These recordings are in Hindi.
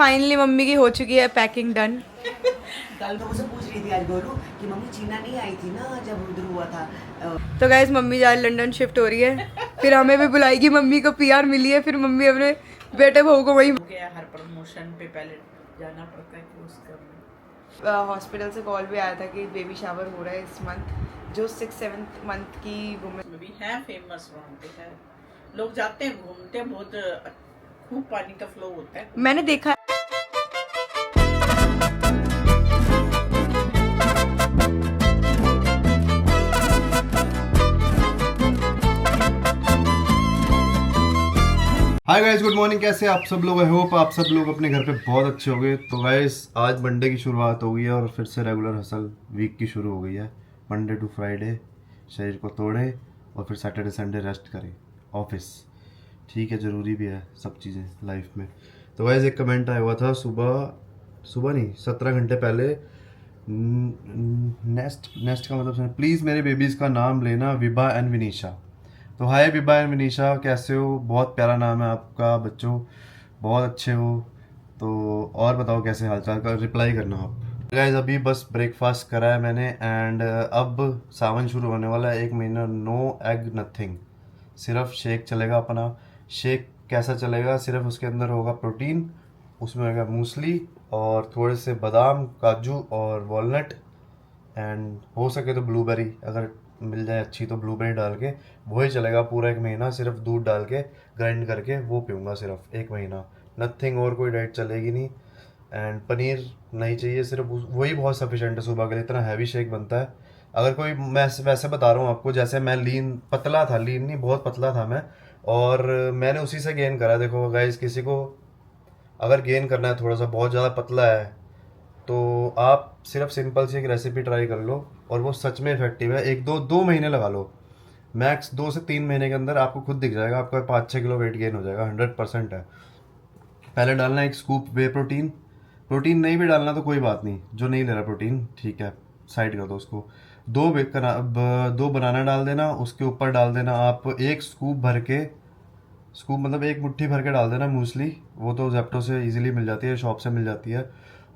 फाइनली मम्मी की हो चुकी है पैकिंग डन। कल तो मुझसे पूछ रही थी आज गोलू कि मम्मी चीना नहीं आई थी ना जब उधर हुआ था। तो गाइस मम्मी आज लंदन शिफ्ट हो रही है, फिर हमें भी बुलाएगी। मम्मी को पीआर मिली है, फिर मम्मी अपने बेटे बहू को वही हर प्रमोशन पे पहले जाना पड़ता है कि उसका। हॉस्पिटल से कॉल भी आया था कि बेबी शावर हो रहा है इस मंथ, जो 6-7 मंथ की वुमेन भी है फेमस वहाँ पे है, लोग जाते हैं घूमते हैं, बहुत खूब पानी का फ्लो होता है। मैंने देखा। Hi guys, good morning. कैसे आप सब लोग? आई होप आप सब लोग अपने घर पे बहुत अच्छे होंगे। तो गाइस आज मंडे की शुरुआत हो गई है और फिर से रेगुलर हसल वीक की शुरू हो गई है। मंडे टू फ्राइडे शरीर को तोड़े और फिर सैटरडे संडे रेस्ट करें, ऑफिस। ठीक है, ज़रूरी भी है सब चीज़ें लाइफ में। तो गाइस एक कमेंट आया हुआ था सुबह नहीं 17 घंटे पहले। नेस्ट का मतलब प्लीज़ मेरे बेबीज़ का नाम लेना, विभा एंड विनीशा। तो हाय विभा एंड विनीशा, कैसे हो? बहुत प्यारा नाम है आपका बच्चों, बहुत अच्छे हो। तो और बताओ कैसे हालचाल का रिप्लाई करना आप। गाइस अभी बस ब्रेकफास्ट करा है मैंने एंड अब सावन शुरू होने वाला है। 1 महीना नो एग नथिंग, सिर्फ शेक चलेगा अपना। शेक कैसा चलेगा? सिर्फ उसके अंदर होगा प्रोटीन, उसमें होगा मूसली और थोड़े से बादाम, काजू और वॉलनट एंड हो सके तो ब्लूबेरी, अगर मिल जाए अच्छी तो ब्लूबेरी डाल के वही चलेगा पूरा 1 महीना। सिर्फ दूध डाल के ग्राइंड करके वो पीऊँगा सिर्फ 1 महीना, नथिंग और कोई डाइट चलेगी नहीं। एंड पनीर नहीं चाहिए, सिर्फ वही बहुत सफिशेंट है सुबह के लिए। इतना हैवी शेक बनता है। अगर कोई, मैं वैसे बता रहा हूँ आपको, जैसे मैं पतला था, लीन नहीं बहुत पतला था मैं, और मैंने उसी से गेन करा। देखो गाइस, किसी को अगर गेन करना है, थोड़ा सा बहुत ज़्यादा पतला है, तो आप सिर्फ सिंपल सी एक रेसिपी ट्राई कर लो और वो सच में इफेक्टिव है। 1-2 महीने लगा लो, मैक्स 2 से 3 महीने के अंदर आपको खुद दिख जाएगा, आपका 5-6 किलो वेट गेन हो जाएगा, 100% है। पहले डालना एक स्कूप वे प्रोटीन। प्रोटीन नहीं भी डालना तो कोई बात नहीं, जो नहीं ले रहा प्रोटीन ठीक है, साइड कर दो उसको। 2 बनाना डाल देना, उसके ऊपर डाल देना आप 1 स्कूप भर के, स्कूप मतलब 1 मुट्ठी भर के डाल देना मूसली। वो तो जेप्टो से इजीली मिल जाती है, शॉप से मिल जाती है।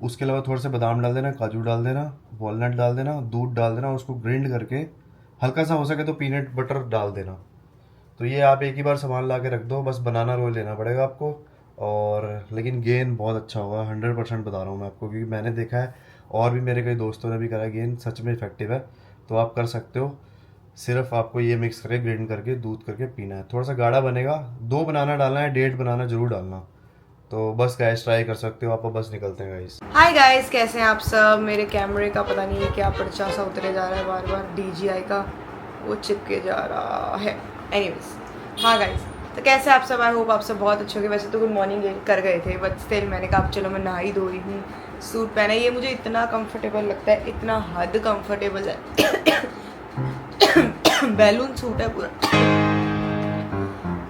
उसके अलावा थोड़े से बादाम डाल देना, काजू डाल देना, वॉलनट डाल देना, दूध डाल देना, उसको ग्राइंड करके हल्का सा हो सके तो पीनट बटर डाल देना। तो ये आप एक ही बार सामान ला के रख दो, बस बनाना रोल लेना पड़ेगा आपको। और लेकिन गेन बहुत अच्छा होगा, 100% बता रहा हूँ मैं आपको, क्योंकि मैंने देखा है और भी मेरे कई दोस्तों ने भी करा। गेन सच में इफेक्टिव है, तो आप कर सकते हो। सिर्फ आपको ये मिक्स करके ग्राइंड करके दूध करके पीना है। थोड़ा सा गाढ़ा बनेगा। 2 बनाना डालना है, 1.5 बनाना जरूर डालना। तो बस गाइस ट्राई कर सकते हो आप। बस निकलते हैं गाइस। हाय गाइस, कैसे हैं आप सब? मेरे कैमरे का पता नहीं है क्या पर्चा सा उतरे जा रहा है बार बार, DJI का वो चिपके जा रहा है। एनीवेज, हाँ गाइस, तो कैसे आप सब? आई होप आप सब बहुत अच्छे होंगे। वैसे तो गुड मॉर्निंग कर गए थे, बट स्टिल मैंने कहा अब चलो मैं नहाई धोई हूँ, सूट पहना। ये मुझे इतना कंफर्टेबल लगता है, इतना हद कंफर्टेबल है। बैलून सूट है पूरा।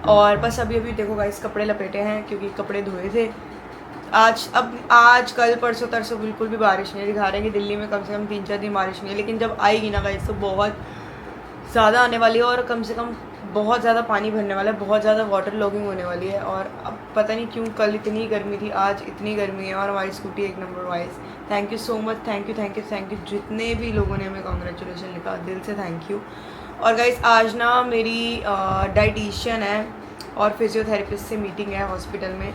और बस अभी देखो गाइस कपड़े लपेटे हैं, क्योंकि कपड़े धोए थे आज कल परसों तरसों बिल्कुल भी बारिश नहीं दिखा रहे हैं कि दिल्ली में कम से कम 3-4 दिन बारिश नहीं है। लेकिन जब आएगी ना गाइस तो बहुत ज़्यादा आने वाली है, और कम से कम बहुत ज़्यादा पानी भरने वाला है, बहुत ज़्यादा वाटर लॉगिंग होने वाली है। और अब पता नहीं क्यों कल इतनी गर्मी थी, आज इतनी गर्मी है। और हमारी scooty 1 number wise. Thank you so much, thank you जितने भी लोगों ने हमें कॉन्ग्रेचुलेसन लिखा, दिल से थैंक यू। और गाइस आज ना मेरी डाइटिशियन है और फिजियोथेरेपिस्ट से मीटिंग है हॉस्पिटल में।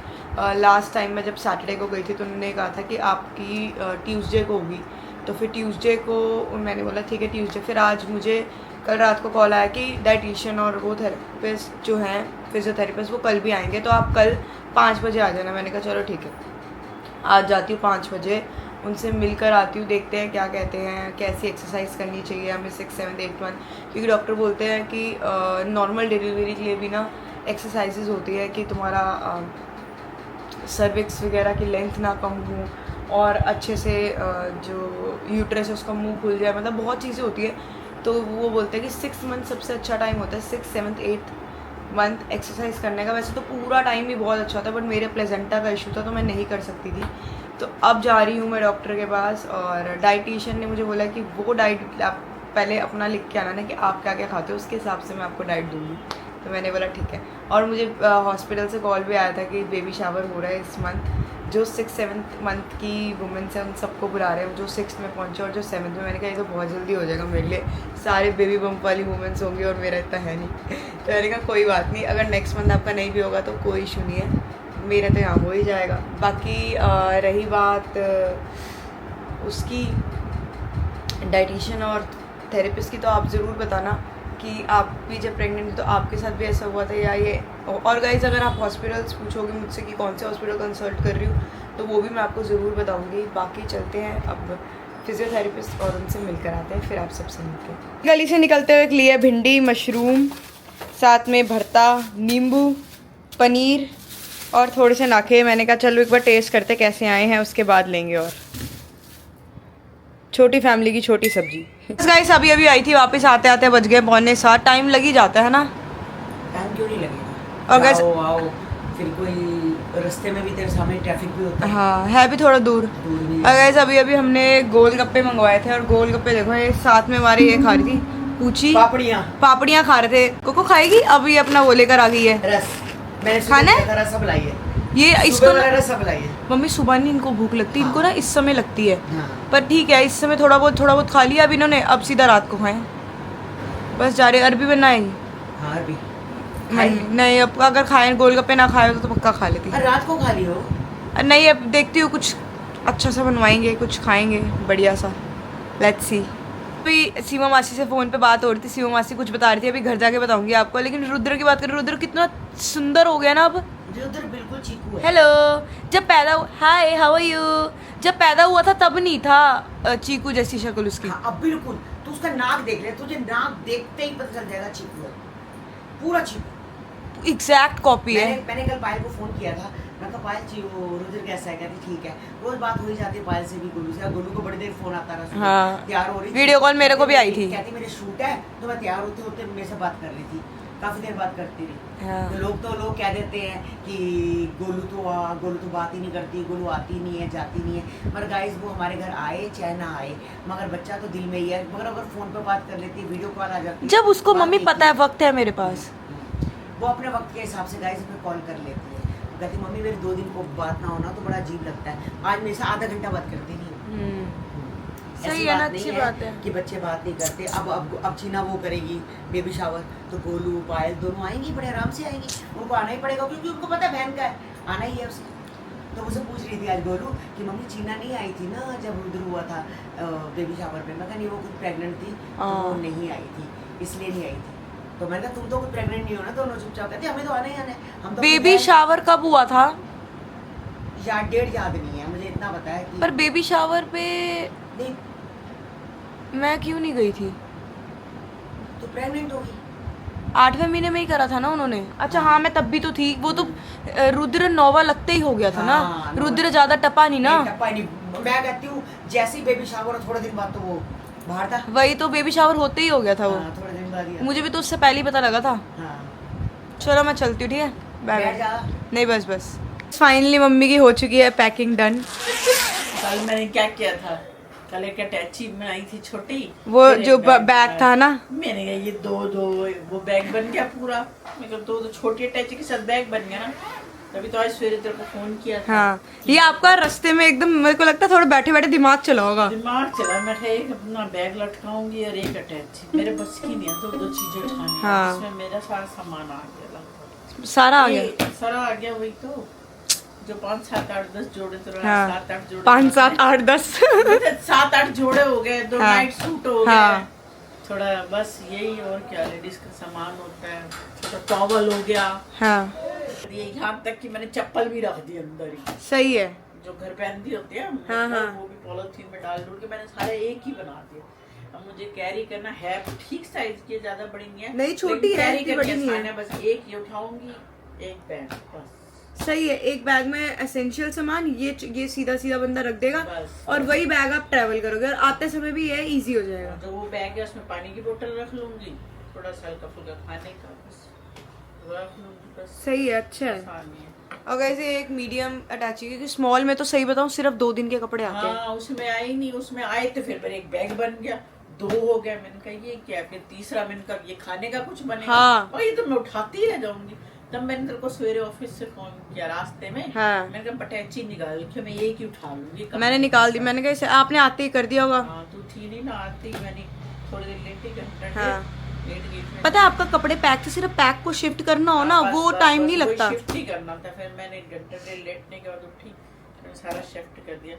लास्ट टाइम मैं जब सैटरडे को गई थी तो उन्होंने कहा था कि आपकी ट्यूसडे को होगी, तो फिर ट्यूसडे को मैंने बोला ठीक है ट्यूसडे। फिर आज मुझे कल रात को कॉल आया कि डाइटिशियन और वो थेरेपिस्ट जो हैं फिजियोथेरेपिस्ट वो कल भी आएंगे, तो आप कल 5 बजे आ जाना। मैंने कहा चलो ठीक है, आज जाती हूँ 5 बजे, उनसे मिलकर आती हूँ, देखते हैं क्या कहते हैं, कैसी एक्सरसाइज करनी चाहिए हमें 6, 7, 8 मंथ। क्योंकि डॉक्टर बोलते हैं कि नॉर्मल डिलीवरी के लिए भी ना एक्सरसाइजेज होती है कि तुम्हारा सर्विक्स वगैरह की लेंथ ना कम हो और अच्छे से जो यूट्रस है उसका मुंह खुल जाए, मतलब बहुत चीज़ें होती है। तो वो बोलते हैं कि 6 मंथ सबसे अच्छा टाइम होता है, 6, 7, 8 मंथ एक्सरसाइज करने का। वैसे तो पूरा टाइम भी बहुत अच्छा होता है, बट मेरे प्लेजेंटा का इशू था तो मैं नहीं कर सकती थी। तो अब जा रही हूँ मैं डॉक्टर के पास, और डाइटिशियन ने मुझे बोला कि वो डाइट आप पहले अपना लिख के आना ना कि आप क्या क्या खाते हो, उसके हिसाब से मैं आपको डाइट दूँगी। तो मैंने बोला ठीक है। और मुझे हॉस्पिटल से कॉल भी आया था कि बेबी शावर हो रहा है इस मंथ, जो 6-7 मंथ की वुमेन्स हैं उन सबको बुला रहे हैं, जो 6th में पहुँचे और जो 7th में। मैंने कहा ये तो बहुत जल्दी हो जाएगा मेरे लिए, सारे बेबी बम्प वाली वुमेन्स होंगी और मेरा इतना है नहीं। तो मैंने कहा कोई बात नहीं, अगर नेक्स्ट मंथ आपका नहीं भी होगा तो कोई इशू नहीं है, मेरा तो यहाँ हो ही जाएगा। बाकी रही बात उसकी डाइटिशियन और थेरेपिस्ट की, तो आप ज़रूर बताना कि आप भी जब प्रेग्नेंट थी तो आपके साथ भी ऐसा हुआ था या ये। और गाइज अगर आप हॉस्पिटल्स पूछोगे मुझसे कि कौन से हॉस्पिटल कंसल्ट कर रही हूँ तो वो भी मैं आपको ज़रूर बताऊँगी। बाकी चलते हैं अब फिजियोथेरेपिस्ट और उनसे मिलकर आते हैं, फिर आप सबसे मिलते हैं। गली से निकलते हुए लिए भिंडी, मशरूम, साथ में भरता, नींबू, पनीर और थोड़े से नाखे। मैंने कहा चलो एक बार टेस्ट करते कैसे आए हैं, उसके बाद लेंगे। और छोटी फैमिली की छोटी सब्जी। गाइस अभी आई थी, वापस आते आते बज गए 6:45। टाइम लग ही जाता है ना। टाइम क्यों नहीं लगेगा? और गाइस आओ फिर कोई रास्ते में भी तेरे सामने ट्रैफिक भी होता है। हाँ है भी थोड़ा दूर। भी और गाइस अभी हमने गोलगप्पे मंगवाए थे और गोलगप्पे देखो ये साथ में हमारे ये खा रही थी पूछी पापड़ियाँ खा रहे थे। कोको खाएगी, अभी अपना वो लेकर आ गई है रस। मैंने खाना रस सब लाई है, ये इसको रस सब लाई है। मम्मी सुबह नहीं इनको भूख लगती, इनको ना इस समय लगती है। हाँ। पर ठीक है इस समय थोड़ा बहुत खा लिया अब इन्होंने, अब सीधा रात को खाएं। बस जा रहे। अरबी बनाएंगी? हाँ अरबी नहीं अब अगर खाए गोलगप्पे ना खाए तो पक्का खा लेती। रात को खा लियो। नहीं अब देखती हूँ कुछ अच्छा सा बनवाएंगे, कुछ खाएंगे बढ़िया सा। Let's see. अभी सीमा मासी से फ़ोन पे बात हो रही थी, सीमा मासी कुछ बता रही थी, अभी घर जाके बताऊंगी आपको। लेकिन रुद्र की बात करें, रुद्र कितना सुंदर हो गया ना अब। रुद्र बिल्कुल चीकू है। हेलो, जब पैदा हाय हाउ आर यू, जब पैदा हुआ था तब नहीं था चीकू जैसी शक्ल उसकी। हाँ, अब बिल्कुल। तू उसका नाक देख ले, तुझे नाक देखते ही पता चल जाएगा चीकू है, पूरा चीकू, एग्जैक्ट कॉपी है। मैंने कल पायल को फोन किया था, मैं कहा पायल रुद्र कैसा है? कहती ठीक है। रोज बात हो ही जाती है पायल से भी, गोलू से। गोलू को बड़ी देर फोन आता रहा। हाँ, तैयार हो रही, वीडियो कॉल मेरे को भी आई थी। कहती मेरे शूट है, तो मैं तैयार होते होते मेरे से बात कर रही थी, काफी देर बात करती रही। हाँ। तो लोग कह देते हैं कि गोलू तो बात ही नहीं करती, गोलू आती नहीं है, जाती नहीं है। मगर गाइस वो हमारे घर आए चाहे ना आए, मगर बच्चा तो दिल में ही है। मगर अगर फोन पे बात कर लेती, वीडियो कॉल आ जाती, जब उसको मम्मी पता है वक्त है मेरे पास, वो अपने वक्त के हिसाब से गाइस हमें कॉल कर लेती है। कहती मम्मी मेरे 2 दिन को बात ना होना तो बड़ा अजीब लगता है। आज मेरे से आधा घंटा बात करती नहीं। सही है ना, अच्छी बात है कि बच्चे बात नहीं करते। अब चीना वो करेगी बेबी शावर, तो गोलू पायल दोनों आएंगी, बड़े आराम से आएंगी। उनको आना ही पड़ेगा क्योंकि उनको पता है बहन का है, आना ही है उसे। तो मुझसे पूछ रही थी आज गोलू कि मम्मी चीना नहीं आई थी ना जब रुद्र हुआ था बेबी शावर पे? मैं कहा नहीं, वो खुद प्रेग्नेंट थी तो वो नहीं आई थी, इसलिए नहीं आई थी। तो मैंने कहा तुम तो खुद प्रेग्नेंट नहीं हो ना, दोनों चुपचाप। कहते हमें तो आना ही आना है। हम तो बेबी शावर कब हुआ था? डेट याद नहीं है मुझे, इतना पता है कि पर बेबी शावर पे नहीं, मैं क्यों नहीं गई थी? तो प्रेग्नेंट होगी। 8वें महीने में ही करा था ना उन्होंने। अच्छा हाँ मैं तब भी तो थी। वो तो रुद्र 9वां लगते ही हो गया था ना। हाँ, रुद्र ज्यादा टपा नहीं ना। टप्पा नहीं। मैं कहती हूँ जैसे ही बेबी शावर थोड़े दिन बाद तो वो बाहर था। वही तो बेबी शावर होते ही हो गया था वो। हाँ, थोड़े दिन बाद ही। मुझे भी तो उससे पहले ही पता लगा था। हाँ। चलो मैं चलती हूँ, ठीक है? बाय बैठ जा। बाय। नहीं बस फाइनली मम्मी की हो चुकी है पैकिंग डन। कल मैंने क्या किया था, कल एक अटैची बनाई थी छोटी, वो जो बैग था ना, मैंने कहा ये दो वो बैग बन गया पूरा। मैं कहा दो छोटी अटैची के साथ बैग बन गया ना। तभी तो आज सवेरे तेरे को फोन किया था। हाँ ये आपका रास्ते में एकदम मेरे को लगता है थोड़ा बैठे बैठे दिमाग चला होगा। दिमाग चला, मैं एक अपना बैग लटकाऊंगी और एक अटैची। मेरे बस की नहीं है दो चीजें उठानी। हाँ। इसमें मेरा सारा सामान आ गया लगभग। सारा आ गया। सारा आ गया। वही तो जो 5, 7, 8, 10 जोड़े तो हाँ। 7, 8 जोड़े 5, 7, 8, 10 7, 8 जोड़े हो गए। 2 हाँ। नाइट सूट हो गए। हाँ। थोड़ा बस यही, और क्या लेडीज का सामान होता है। थोड़ा टॉवल हो गया। हाँ ये यहाँ तक कि मैंने चप्पल भी रख दी अंदर ही, सही है। जो घर पहनती होती है हाँ, हाँ। वो भी पॉलिथीन में डाल के मैंने सारे एक ही बना दिए। अब मुझे कैरी करना है ठीक साइज की, ज्यादा बड़ी नहीं है, नहीं, छोटी लेकिन है, कैरी इतनी करके बड़ी नहीं है। आसान है। बस एक ये उठाऊंगी, एक बैग, बस। सही है। एक बैग में एसेंशियल सामान ये सीधा सीधा बंदा रख देगा बस। और वही बैग आप ट्रेवल करोगे और आते समय भी ये इजी हो जाएगा। जो वो बैग है उसमें पानी की बोतल रख लूंगी, थोड़ा सा हल्का फुल्का खाने का बस रख लूंगी, बस। सही है, अच्छा है। आसान है। और वैसे एक मीडियम अटैची, क्योंकि स्मॉल में तो सही बताऊं सिर्फ 2 दिन के कपड़े आते हैं। हाँ, उसमें आए ही नहीं। उसमें आए तो फिर मेरे एक बैग बन गया, 2 हो गया। मैंने कहा ये क्या, फिर तीसरा मैंने कहा ये खाने का कुछ बनेगा। हाँ। और ये तो मैं उठाती रह जाऊंगी। तब मैंने तेरे को सवेरे ऑफिस से फोन किया रास्ते में। हाँ। मैंने कहा पटैची निकाल के मैं एक ही उठा लूंगी। मैंने निकाल दी, मैंने कहा इसे आपने आते ही कर दिया होगा। हाँ तू थी नहीं ना आती, मैंने थोड़ी देर लेटी घंटा हाँ। लेट गई फिर। पता है आपका कपड़े पैक से सिर्फ पैक को शिफ्ट करना हो ना, बस- वो बस- टाइम बस नहीं वही लगता। शिफ्ट ही करना था। फिर मैंने घंटे देर लेटने के बाद उठी, मैंने सारा शिफ्ट कर दिया।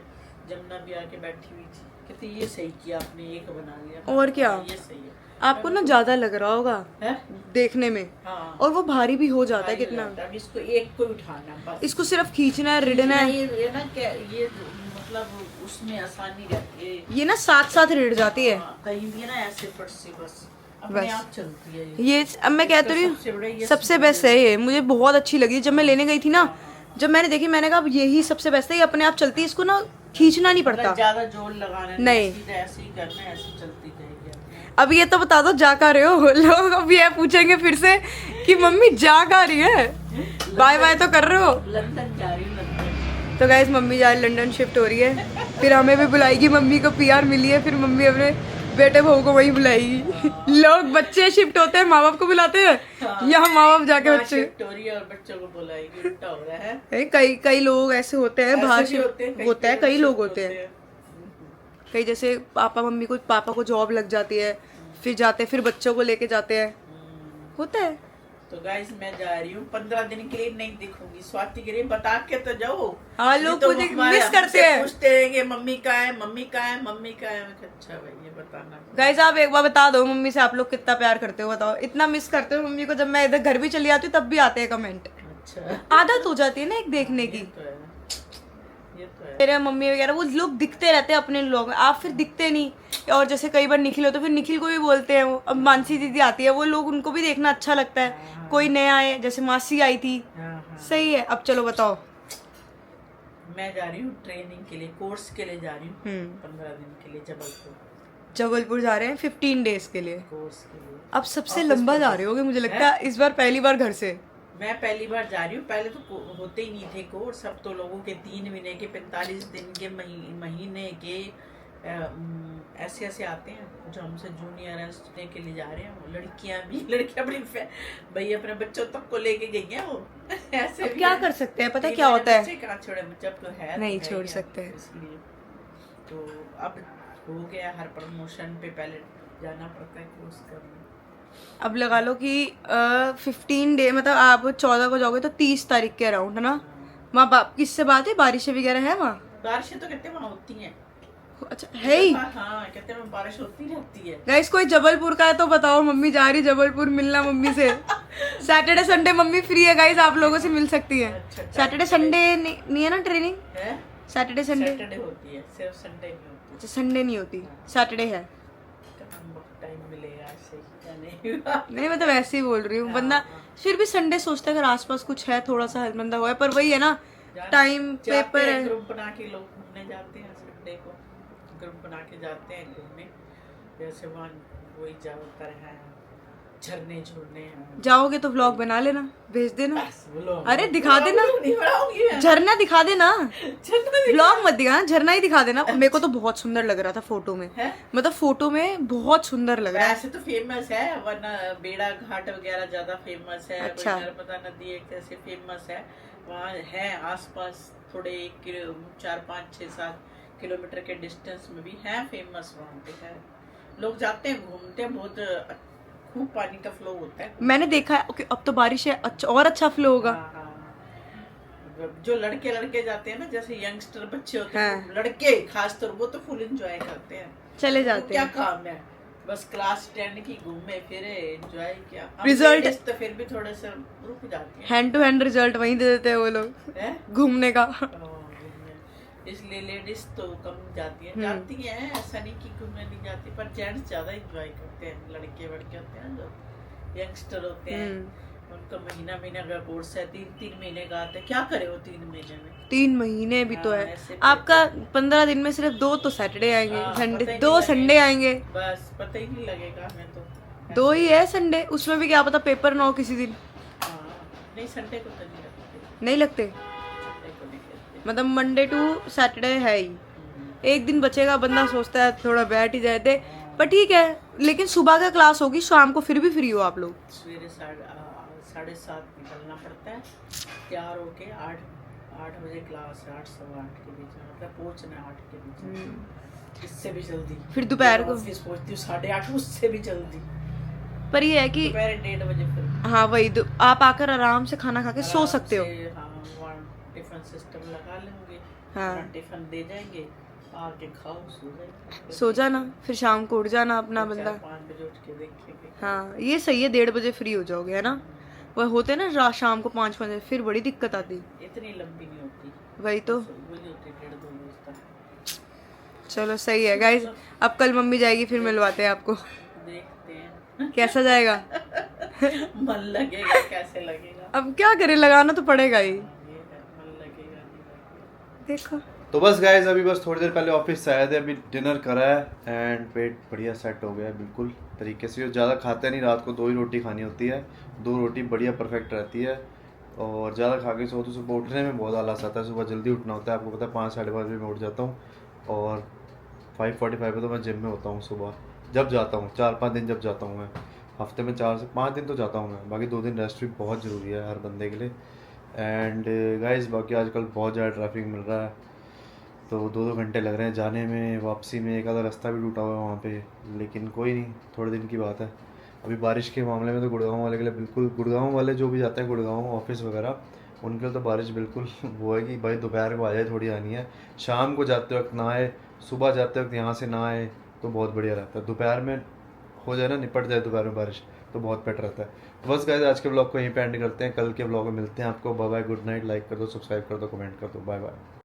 जमुना भी आके बैठी हुई थी, कहती ये सही किया आपने, एक बना लिया। और क्या? ये सही है। आपको ना ज्यादा लग रहा होगा है? देखने में, हाँ। और वो भारी भी हो जाता है भारी हो कितना। जाता है। अब इसको एक को उठाना बस। इसको सिर्फ खींचना है, रिड़ना है। ये ना क्या ये मतलब उसमें आसानी रहती है। ये ना साथ साथ रिड़ जाती है। हाँ, कहीं भी ना ऐसे फट से बस अपने बस। आप चलती है ये अब मैं कहती रही सबसे बड़ा हूँ ये सबसे बेस्ट है ये, मुझे बहुत अच्छी लगी जब मैं लेने गई थी ना। जब मैंने देखी मैंने कहा अब यही सबसे बेस्ट है, ये अपने आप चलती है, इसको ना खींचना नहीं मतलब पड़ता। ज्यादा जोर लगाना नहीं। सीधा ऐसे ही करना है, ऐसे चलती जाएगी अपने आप। अब ये तो बता दो जा का रहे हो लोग, अब ये पूछेंगे फिर से कि मम्मी जा का रही है, बाय बाय तो कर रहे हो। लंदन जा रही हूँ, लंदन। तो गाइस मम्मी जा लंदन शिफ्ट हो रही है, फिर हमें भी बुलाएगी। मम्मी को पीआर मिली है, फिर मम्मी अपने बेटे बहू को वहीं बुलाएगी। लोग बच्चे शिफ्ट होते हैं माँ बाप को बुलाते हैं, यहाँ माँ बाप जाके माँ बच्चे। शिफ्ट हो रही है और बच्चों को बुलाएगी, उल्टा हो रहा है। कई कई लोग ऐसे होते हैं, बाहर ऐसे भी होते हैं, होता है, कई लोग होते हैं। हैं। कई जैसे पापा को जॉब लग जाती है, फिर जाते हैं, फिर बच्चों को लेके जाते हैं, होता है। तो गाइस मैं जा रही हूँ 15 दिन के लिए, नहीं दिखूंगी। स्वाति के लिए बता के तो जाओ। हाँ, नहीं लोग तो मुझे हमारे miss करते हमसे हैं। पूछते हैं कि मम्मी का है, मम्मी का है, मम्मी का है। मैं कहा, अच्छा भाई ये बताना। गाइस आप एक बार बता दो मम्मी से आप लोग कितना प्यार करते हो, बताओ। इतना मिस करते हो मम्मी को, जब मैं इधर घर भी चली आती हूँ तब भी आते हैं कमेंट। अच्छा आदत हो जाती है ना एक देखने की। तो है, ये तो है। मेरे मम्मी वगैरह वो लोग दिखते रहते हैं अपने लोग, आप फिर दिखते नहीं। और जैसे कई बार निखिल हो तो फिर निखिल को भी बोलते हैं, वो अब मानसी दीदी आती है, वो लोग उनको भी देखना अच्छा लगता है। कोई नया आए, जैसे मासी आई थी, हाँ, हाँ। सही है। अब चलो बताओ। मैं जा रही हूँ ट्रेनिंग के लिए, कोर्स के लिए जा रही हूँ 15 दिन के लिए जबलपुर। जबलपुर जा रहे हैं 15 डेज के लिए। कोर्स के लिए अब सबसे लंबा जा रहे होगे मुझे लगता है, इस बार पहली बार घर से। मैं पहली बार जा रही हूँ। पहले तो होते ही नहीं थे कोर्स, अब तो लोगों के 3 महीने के, 45 दिन के, महीने के ऐसे ऐसे आते हैं जो हमसे जूनियर है, उसने के लिए जा रहे हैं। लड़कियां भी, लड़कियां बड़ी भाई अपने बच्चों तक को लेके गई हैं वो। ऐसे अब भी क्या हैं। कर सकते हैं, पता है 3 क्या महीने होता है, बच्चे कहाँ छोड़े, जब तो है नहीं तो है छोड़ ही है, सकते हैं। इसलिए तो अब हो गया, हर प्रमोशन पे पहले जाना पड़ता है कोर्स करने। अब लगा लो कि 15 डे मतलब आप 14 को जाओगे तो 30 तारीख के अराउंड, है ना। वहाँ किससे बात है, बारिशें वगैरह है वहाँ? बारिशें तो कहते हैं वहाँ होती हैं। अच्छा है ही। हाँ कहते हैं बारिश होती रहती है। गाइस कोई जबलपुर का है तो बताओ, मम्मी जा रही जबलपुर मिलना मम्मी से। सैटरडे संडे मम्मी फ्री है गाइस, आप लोगों से मिल सकती है। अच्छा, सैटरडे संडे नहीं है ना ट्रेनिंग, है सैटरडे संडे। सैटरडे होती है, सिर्फ संडे नहीं होती। अच्छा संडे नहीं होती, सैटरडे है। टाइम मिलेगा ऐसे ही या नहीं। नहीं मैं तो वैसे ही बोल रही हूँ, बंदा फिर भी संडे सोचता है अगर आसपास कुछ है थोड़ा सा बंदा हुआ है, पर वही है ना टाइम पेपर है। ग्रुप बना के लोग घूमने जाते हैं, संडे को ग्रुप बना के जाते हैं घूमने। जैसे वहाँ वही ज्यादातर है झरने झुरने हैं। जाओगे तो व्लॉग बना लेना, भेज देना। बोलो, अरे दिखा देना, नहीं बनाऊंगी मैं। झरना दिखा देना, झरना व्लॉग मत दिखाना, झरना ही दिखा देना। मेरे को तो बहुत सुंदर लग रहा था फोटो में, है? मतलब फोटो में बहुत सुंदर लग रहा है। वैसे तो फेमस है, वरना बेड़ा घाट वगैरह ज्यादा फेमस है। अच्छा। कोई नर्मदा नदी एक ऐसे फेमस है, वहाँ है आसपास थोड़े 4, 5, 6, 7 किलोमीटर के डिस्टेंस में भी है फेमस। वहाँ पे है, लोग जाते हैं घूमते हैं, बहुत खूब पानी का फ्लो होता है। मैंने देखा है। ओके अब तो बारिश है, अच्छा और अच्छा फ्लो होगा। हाँ, हाँ। जो लड़के जाते हैं ना, जैसे यंगस्टर बच्चे होते हैं, हाँ। लड़के खासतौर वो तो फुल एंजॉय करते हैं। चले तो जाते क्या हैं। काम है, बस क्लास 10 की घूमे फिरे एंजॉय किया। अब Result- ladies तो फिर भी थोड़े से रुक जाती हैं, हैंड टू हैंड रिजल्ट वहीं दे देते हैं वो लोग हैं? घूमने का। घूमने। इसलिए लेडीज तो कम जाती हैं, जाती हैं, ऐसा नहीं कि घूमने नहीं जाती, पर जेंट्स ज्यादा एंजॉय करते हैं। लड़के वड़के होते हैं जो यंगस्टर होते हैं, उनका महीना का कोर्स है, 3 महीने का आता है। क्या करे वो 3 महीने में? 3 महीने भी तो हाँ, है ऐसे भी आपका। 15 दिन में सिर्फ 2 तो सैटरडे आएंगे, हाँ, संडे पता ही 2 नहीं संडे आएंगे, बस पता ही नहीं लगेगा हमें तो। 2 ही है संडे, उसमें भी क्या पता पेपर ना हो किसी दिन। हाँ, नहीं संडे को तो नहीं रखते, नहीं लगते, संडे को नहीं करते। मतलब मंडे टू सैटरडे है ही। एक दिन बचेगा, बंदा सोचता है थोड़ा बैठ ही जाए थे, पर ठीक है। लेकिन सुबह का क्लास होगी, शाम को फिर भी फ्री हो आप लोग। सवेरे 7:30 निकलना पड़ता है, तैयार होके 8 बजे क्लास है, 8 सवा 8 के बीच में, मतलब पहुँचना है 8 के बीच में, इससे भी जल्दी। फिर दोपहर को ऑफिस पहुँचती हूँ 8:30, उससे भी जल्दी। पर ये है कि दोपहर 1:30 बजे फिर हाँ वही आप आकर आराम से खाना खा के सो आराम सकते हो। से, हाँ, वहाँ टिफिन सिस्टम लगा लेंगे, हाँ। अपना टिफिन दे जाएंगे, आके खाओ, सो जाएंगे, सो जाना, फिर शाम को उठ जाना अपना फिर बंदा। 4-5 बजे उठ के देखेंगे। हाँ ये सही है, 1:30 बजे फ्री हो जाओगे, है ना। वह होते ना शाम को 5 बजे, फिर बड़ी दिक्कत आती। इतनी लंबी नहीं होती, वही तो। वही होती 1:30-2 बजे तक। चलो सही है गाइज, अब कल मम्मी जाएगी फिर मिलवाते हैं आपको। देखते हैं कैसा जाएगा। मन लगेगा, कैसे लगेगा, अब क्या करें, लगाना तो पड़ेगा ही। ये है, मन लगेगा नहीं लगेगा। देखो तो बस गाइज अभी बस थोड़ी देर पहले ऑफिस से आए थे, अभी डिनर करा है एंड पेट बढ़िया सेट हो गया है बिल्कुल तरीके से। ज़्यादा खाते नहीं, रात को 2 ही रोटी खानी होती है, 2 रोटी बढ़िया परफेक्ट रहती है। और ज़्यादा खा के सो तो सुबह उठने में बहुत आलस आता है, सुबह जल्दी उठना होता है, आपको पता है 5-5:30 बजे मैं उठ जाता हूँ और 5:45 पे तो मैं जिम में होता हूँ सुबह, जब जाता हूँ 4-5 दिन जब जाता हूँ मैं, हफ्ते में 4 से 5 दिन तो जाता हूँ मैं, बाकी 2 दिन रेस्ट भी बहुत ज़रूरी है हर बंदे के लिए। एंड गाइस बाकी आजकल बहुत ज़्यादा ट्रैफिक मिल रहा है, तो 2-2 घंटे लग रहे हैं जाने में, वापसी में एक आधा रास्ता भी टूटा हुआ है वहाँ पे, लेकिन कोई नहीं, थोड़े दिन की बात है। अभी बारिश के मामले में तो गुड़गांव वाले के लिए बिल्कुल, गुड़गांव वाले जो भी जाते हैं गुड़गांव ऑफिस वगैरह, उनके लिए तो बारिश बिल्कुल वो है कि भाई दोपहर को आ जाए, थोड़ी आनी है, शाम को जाते वक्त ना आए, सुबह जाते वक्त यहाँ से ना आए तो बहुत बढ़िया रहता है। दोपहर में हो जाए ना, निपट जाए दोपहर में बारिश, तो बहुत बेटर रहता है। तो बस गाइस आज के ब्लॉग को यहीं पे एंड करते हैं, कल के ब्लॉग में मिलते हैं आपको। Bye bye, good night, like कर दो, सब्सक्राइब कर दो, कमेंट कर दो, बाय बाय।